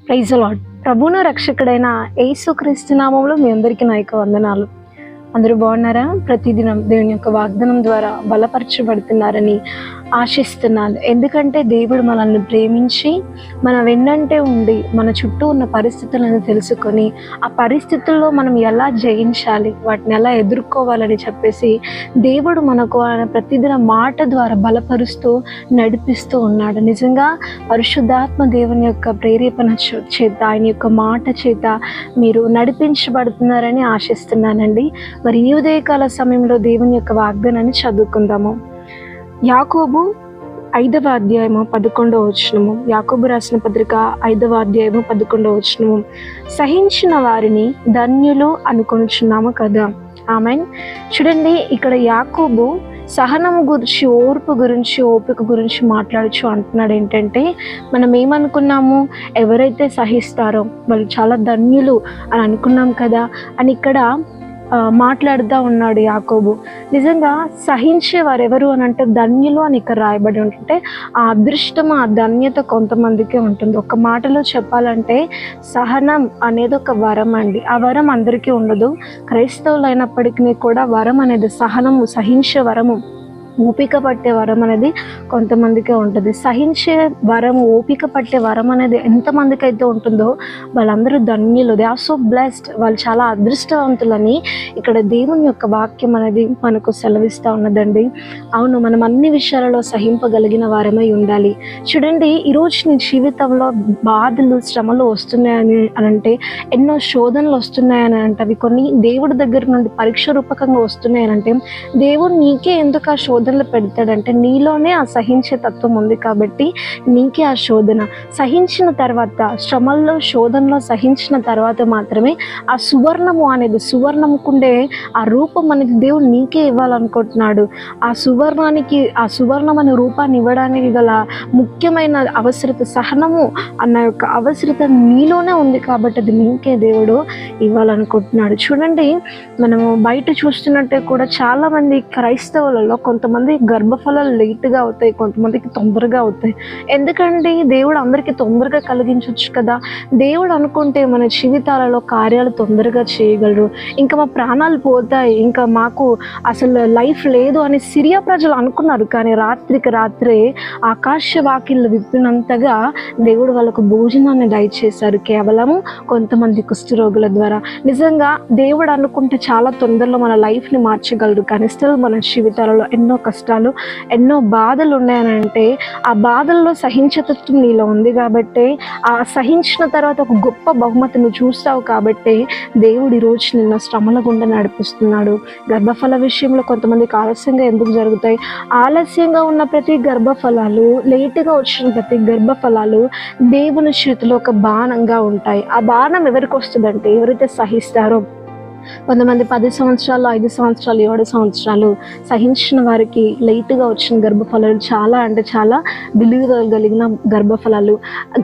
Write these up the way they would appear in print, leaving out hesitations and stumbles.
Praise the lord. ప్రభువును రక్షకుడైన యేసుక్రీస్తు నామములో మీ అందరికీ నా యొక్క వందనాలు. అందరూ బాగున్నారా? ప్రతిదినం దేవుని యొక్క వాగ్దానం ద్వారా బలపరచబడుతున్నారని ఆశిస్తున్నాను. ఎందుకంటే దేవుడు మనల్ని ప్రేమించి మన వెన్నంటే ఉండి మన చుట్టూ ఉన్న పరిస్థితులను తెలుసుకొని ఆ పరిస్థితుల్లో మనం ఎలా జయించాలి, వాటిని ఎలా ఎదుర్కోవాలని చెప్పేసి దేవుడు మనకు ఆయన ప్రతిదిన మాట ద్వారా బలపరుస్తూ నడిపిస్తూ ఉన్నాడు. నిజంగా పరిశుద్ధాత్మ దేవుని యొక్క ప్రేరేపణ చేత, ఆయన యొక్క మాట చేత మీరు నడిపించబడుతున్నారని ఆశిస్తున్నానండి. మరి ఈ ఉదయకాల సమయంలో దేవుని యొక్క వాగ్దానాన్ని చదువుకుందాము. యాకోబు 5వ అధ్యాయము 11వ వచనము. యాకోబు రాసిన పత్రిక 5వ అధ్యాయము 11వ వచనము. సహించిన వారిని ధన్యులు అనుకొనుచున్నాము కదా. ఆమేన్. చూడండి, ఇక్కడ యాకోబు సహనం గురించి, ఓర్పు గురించి, ఓపిక గురించి మాట్లాడుచు అంటున్నాడు. ఏంటంటే, మనం ఏమనుకున్నాము, ఎవరైతే సహిస్తారో వాళ్ళు చాలా ధన్యులు అని అనుకున్నాం కదా అని ఇక్కడ మాట్లాడుతూ ఉన్నాడు యాకోబు. నిజంగా సహించేవారు ఎవరు అని అంటే ధన్యులు అని ఇక్కడ రాయబడి ఉంటుంటే ఆ అదృష్టం, ఆ ధన్యత కొంతమందికే ఉంటుంది. ఒక మాటలో చెప్పాలంటే సహనం అనేది ఒక వరం అండి. ఆ వరం అందరికీ ఉండదు. క్రైస్తవులు అయినప్పటికీ కూడా వరం అనేది సహనము, సహించే వరము, ఓపిక పట్టే వరం అనేది కొంతమందికే ఉంటుంది. సహించే వరం, ఓపిక పట్టే వరం అనేది ఎంతమందికి అయితే ఉంటుందో వాళ్ళందరూ ధన్యులు. They are so blessed. వాళ్ళు చాలా అదృష్టవంతులని ఇక్కడ దేవుని యొక్క వాక్యం అనేది మనకు సెలవిస్తూ ఉన్నదండి. అవును, మనం అన్ని విషయాలలో సహింపగలిగిన వారమై ఉండాలి. చూడండి, ఈరోజు నీ జీవితంలో బాధలు, శ్రమలు వస్తున్నాయని అంటే, ఎన్నో శోధనలు వస్తున్నాయని అంటే, అవి కొన్ని దేవుడి దగ్గర నుండి పరీక్ష రూపకంగా వస్తున్నాయనంటే, దేవుడు నీకే ఎందుకు ఆ శోధనలు పెడతాడంటే, నీలోనే ఆ సహించే తత్వం ఉంది కాబట్టి నీకే ఆ శోధన. సహించిన తర్వాత, శ్రమల్లో, శోధనలో సహించిన తర్వాత మాత్రమే ఆ సువర్ణము అనేది, సువర్ణముకుండే ఆ రూపం అనేది దేవుడు నీకే ఇవ్వాలనుకుంటున్నాడు. ఆ సువర్ణానికి, ఆ సువర్ణం అనే రూపాన్ని ఇవ్వడానికి గల ముఖ్యమైన అవసరత, సహనము అన్న యొక్క అవసరత నీలోనే ఉంది కాబట్టి అది నీకే దేవుడు ఇవ్వాలనుకుంటున్నాడు. చూడండి, మనము బయట చూస్తున్నట్టే కూడా చాలామంది క్రైస్తవులలో కొంతమంది గర్భఫలాలు లేట్గా అవుతాయి, కొంతమందికి తొందరగా అవుతాయి. ఎందుకంటే దేవుడు అందరికీ తొందరగా కలిగించవచ్చు కదా. దేవుడు అనుకుంటే మన జీవితాలలో కార్యాలు తొందరగా చేయగలరు. ఇంకా మా ప్రాణాలు పోతాయి, ఇంకా మాకు అసలు లైఫ్ లేదు అని సిరియా ప్రజలు అనుకున్నారు. కానీ రాత్రికి రాత్రే ఆకాశ వాకిళ్ళు విప్పినంతగా దేవుడు వాళ్ళకు భోజనాన్ని దయచేశారు, కేవలము కొంతమంది కుష్ఠరోగుల ద్వారా. నిజంగా దేవుడు అనుకుంటే చాలా తొందరలో మన లైఫ్ని మార్చగలరు. కానీ స్టిల్ మన జీవితాలలో ఎన్నో కష్టాలు, ఎన్నో బాధలు ఉన్నాయని అంటే, ఆ బాధల్లో సహించతత్వం నీలో ఉంది కాబట్టి, ఆ సహించిన తర్వాత ఒక గొప్ప బహుమతి నువ్వు చూస్తావు కాబట్టి దేవుడు ఈరోజు నిన్న శ్రమల గుండా నడిపిస్తున్నాడు. గర్భఫల విషయంలో కొంతమందికి ఆలస్యంగా ఎందుకు జరుగుతాయి? ఆలస్యంగా ఉన్న ప్రతి గర్భఫలాలు, లేటుగా వచ్చిన ప్రతి గర్భఫలాలు దేవుని చేతిలో ఒక బాణంగా ఉంటాయి. ఆ బాణం ఎవరికి వస్తుందంటే, ఎవరైతే సహిస్తారో. కొంతమంది 10 సంవత్సరాలు, 5 సంవత్సరాలు, 7 సంవత్సరాలు సహించిన వారికి లేటుగా వచ్చిన గర్భఫలాలు చాలా అంటే చాలా విలువగలిగిన గర్భఫలాలు.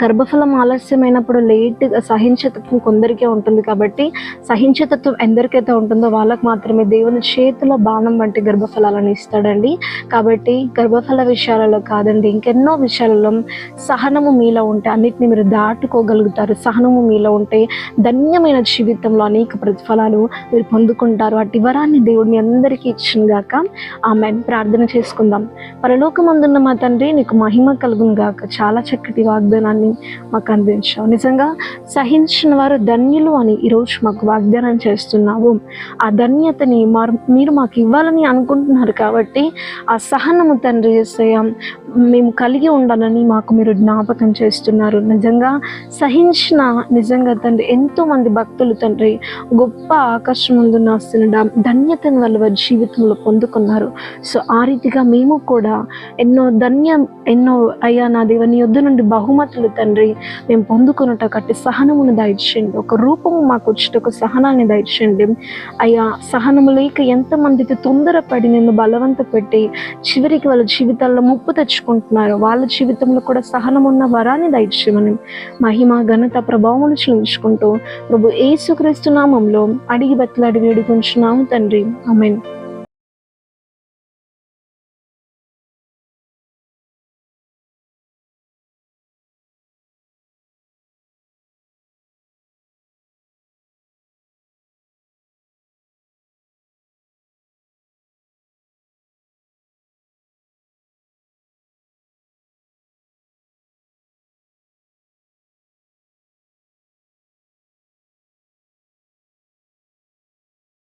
గర్భఫలం ఆలస్యమైనప్పుడు లేటుగా సహించతత్వం కొందరికే ఉంటుంది కాబట్టి, సహించతత్వం ఎందరికైతే ఉంటుందో వాళ్ళకు మాత్రమే దేవుని చేతిలో బాణం వంటి గర్భఫలాలను ఇస్తాడండి. కాబట్టి గర్భఫల విషయాలలో కాదండి, ఇంకెన్నో విషయాలలో సహనము మీలో ఉంటే అన్నిటిని మీరు దాటుకోగలుగుతారు. సహనము మీలో ఉంటే ధన్యమైన జీవితంలో అనేక ప్రతిఫలాలు మీరు పొందుకుంటారు. అట్టి వరాన్ని దేవుడిని అందరికీ ఇచ్చిన గాక. ఆమేన్. ప్రార్థన చేసుకుందాం. పరలోకమందున్న మా తండ్రి, నీకు మహిమ కలుగును గాక. చాలా చక్కటి వాగ్దానాన్ని మాకు అందించావు. నిజంగా సహించిన వారు ధన్యులు అని ఈరోజు మాకు వాగ్దానం చేస్తున్నావు. ఆ ధన్యతని మీరు మాకు ఇవ్వాలని అనుకుంటున్నారు కాబట్టి ఆ సహనము తండ్రి యేసయ్య మేము కలిగి ఉండాలని మాకు మీరు జ్ఞాపకం చేస్తున్నారు. నిజంగా సహించిన, నిజంగా తండ్రి ఎంతోమంది భక్తులు తండ్రి గొప్ప ఆకాశం ముందు నాస్తున్న ధన్యతను వాళ్ళ వారి జీవితంలో పొందుకున్నారు. సో ఆ రీతిగా మేము కూడా ఎన్నో అయ్యా నా దేవ, నీ యొద్ద నుండి బహుమతులు తండ్రి మేము పొందుకున్నట్టు కట్టి సహనమును దయచేయండి. ఒక రూపము మాకు వచ్చేట ఒక సహనాన్ని దయచేయండి అయ్యా. సహనము లేక ఎంతమందికి తొందరపడి నిన్ను బలవంత పెట్టి చివరికి వాళ్ళ జీవితాల్లో ముప్పు తెచ్చుకుంటున్నారు, వాళ్ళ జీవితంలో కూడా సహనమున్న వరాన్ని దయచేయమని మహిమ, ఘనత, ప్రభావములు చెల్లించుకుంటూ ప్రభు యేసుక్రీస్తు నామములో అడిగి బతిలాడి వేడుకొంచున్నాము తండ్రి. ఆమేన్.